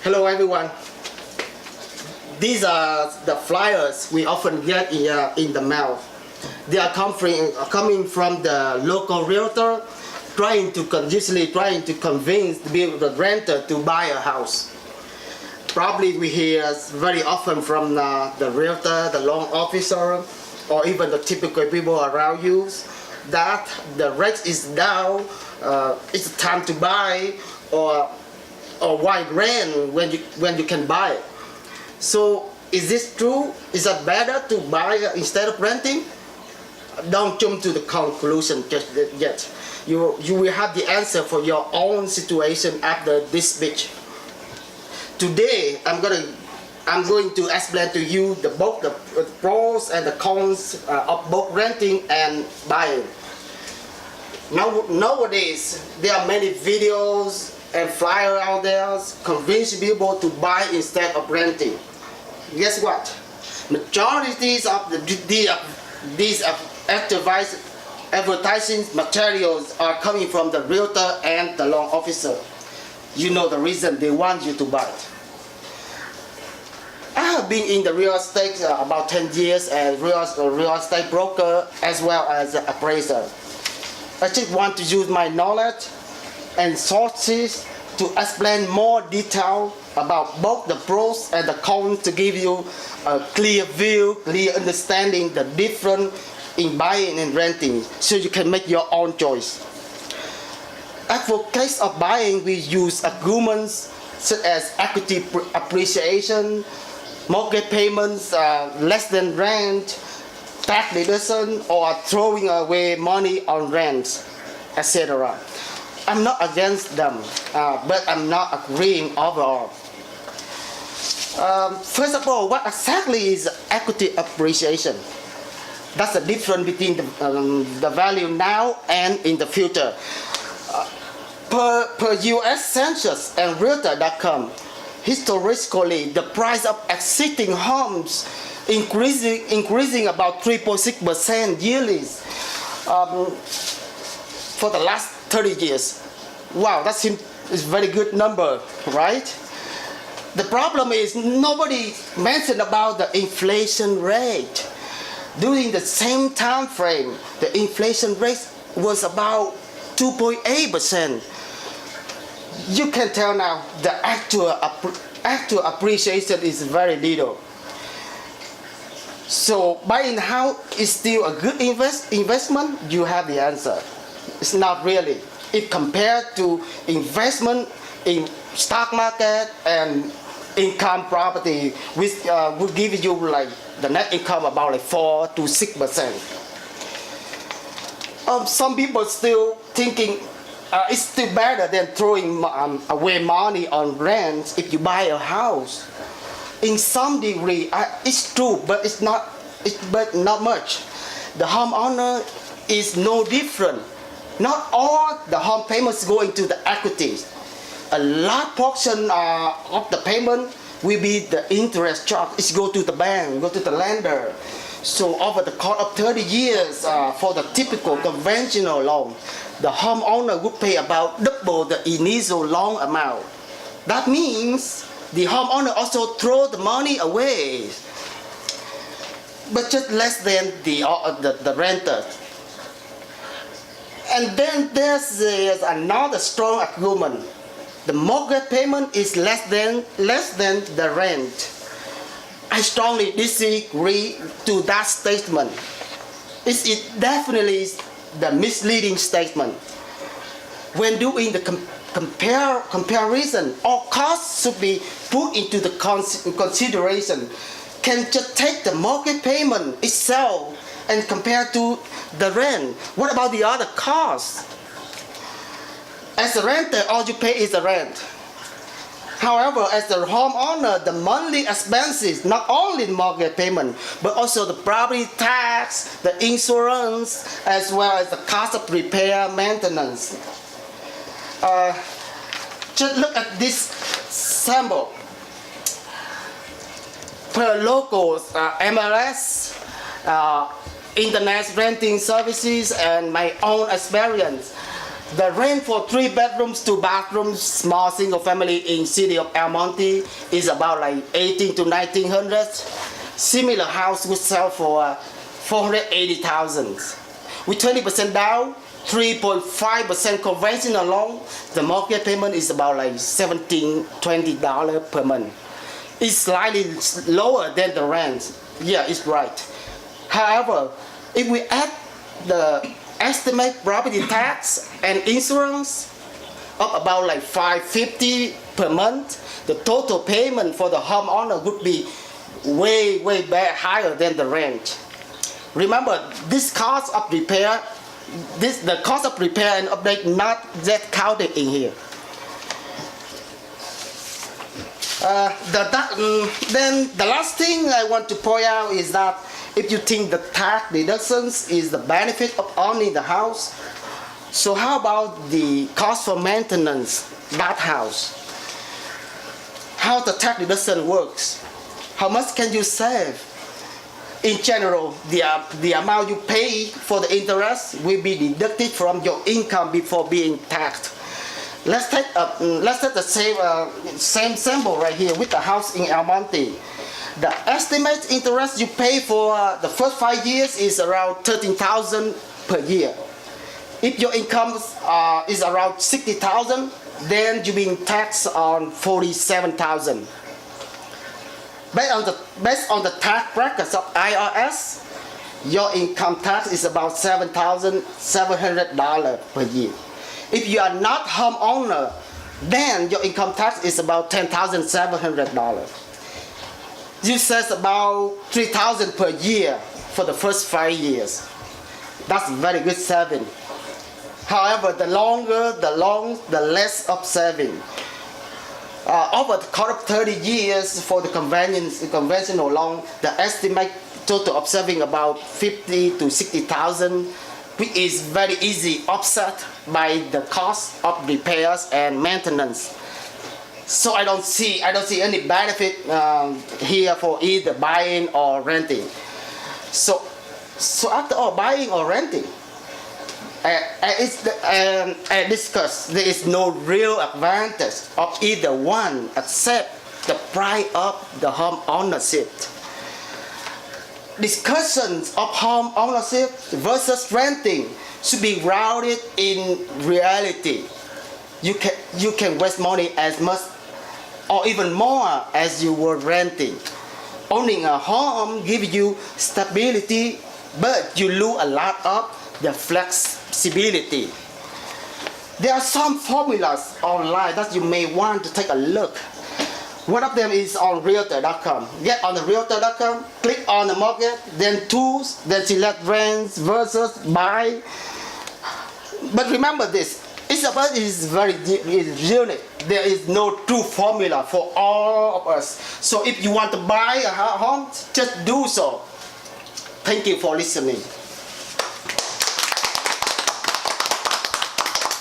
Hello everyone. These are the flyers we often get in the mail. They are coming from the local realtor usually trying to convince the renter to buy a house. Probably we hear very often from the realtor, the loan officer, or even the typical people around you that the rate is down, it's time to buy, or why rent when you can buy it. So is this true? Is it better to buy instead of renting? Don't jump to the conclusion just yet. You will have the answer for your own situation after this speech. Today I'm going to explain to you both the pros and the cons of both renting and buying. Nowadays there are many videos and flyers out there convincing people to buy instead of renting. Guess what? Majorities of these advertising materials are coming from the realtor and the loan officer. You know the reason they want you to buy it. I have been in the real estate about 10 years as real estate broker as well as an appraiser. I just want to use my knowledge and sources to explain more detail about both the pros and the cons to give you a clear view, clear understanding the difference in buying and renting so you can make your own choice. As for case of buying, we use arguments such as equity appreciation, mortgage payments less than rent, tax deduction, or throwing away money on rent, etc. I'm not against them, but I'm not agreeing overall. First of all, what exactly is equity appreciation? That's the difference between the value now and in the future. Per US Census and Realtor.com, historically the price of existing homes increasing about 3.6% yearly for the last 30 years. Wow, that seems is a very good number, right? The problem is nobody mentioned about the inflation rate. During the same time frame, the inflation rate was about 2.8%. You can tell now the actual appreciation is very little. So buying a house is still a good investment? You have the answer. It's not really. If compared to investment in stock market and income property, which would give you like the net income about like 4 to 6%. Some people still thinking it's still better than throwing away money on rent if you buy a house. In some degree, it's true, but but not much. The homeowner is no different. Not all the home payments go into the equities. A large portion of the payment will be the interest charge. It's go to the bank, go to the lender. So over the course of 30 years, for the typical conventional loan, the homeowner would pay about double the initial loan amount. That means the homeowner also throw the money away, but just less than the renter. And then there's another strong argument. The mortgage payment is less than the rent. I strongly disagree to that statement. It definitely is the misleading statement. When doing the comparison, all costs should be put into the consideration. Can just take the mortgage payment itself and compare to the rent. What about the other costs? As a renter, all you pay is the rent. However, as the homeowner, the monthly expenses, not only the mortgage payment, but also the property tax, the insurance, as well as the cost of repair, maintenance. Just look at this sample. Per local MLS, internet renting services, and my own experience, The rent for 3 bedrooms, 2 bathrooms, small single family in city of El Monte is about like 18 to 1900. Similar house would sell for 480,000. With 20% down, 3.5% conventional loan, the mortgage payment is about like $17-20 per month. It's slightly lower than the rent. Yeah, it's right. However, if we add the estimate property tax and insurance of about like $550 per month, the total payment for the homeowner would be way higher than the rent. Remember, this cost of repair, the cost of repair and update not yet counted in here. Then the last thing I want to point out is that if you think the tax deductions is the benefit of owning the house, so how about the cost for maintenance that house? How the tax deduction works? How much can you save? In general, the amount you pay for the interest will be deducted from your income before being taxed. Let's take the same sample right here with the house in El Monte. The estimated interest you pay for the first 5 years is around $13,000 per year. If your income is around $60,000, then you're being taxed on $47,000. Based on the tax brackets of IRS, your income tax is about $7,700 per year. If you are not homeowner, then your income tax is about $10,700. You save about $3,000 per year for the first 5 years. That's very good saving. However, the longer the loan, the less of saving. Over the course of 30 years for the conventional loan, the estimate total of saving about $50,000 to $60,000, which is very easy offset by the cost of repairs and maintenance. So I don't see any benefit here for either buying or renting. So after all, buying or renting, I discussed there is no real advantage of either one except the price of the home ownership. Discussions of home ownership versus renting should be grounded in reality. You can waste money as much or even more as you were renting. Owning a home gives you stability, but you lose a lot of the flexibility. There are some formulas online that you may want to take a look. One of them is on Realtor.com. Get on the Realtor.com, click on the market, then tools, then select rent versus buy. But remember this, each of us is unique. There is no true formula for all of us. So if you want to buy a home, just do so. Thank you for listening.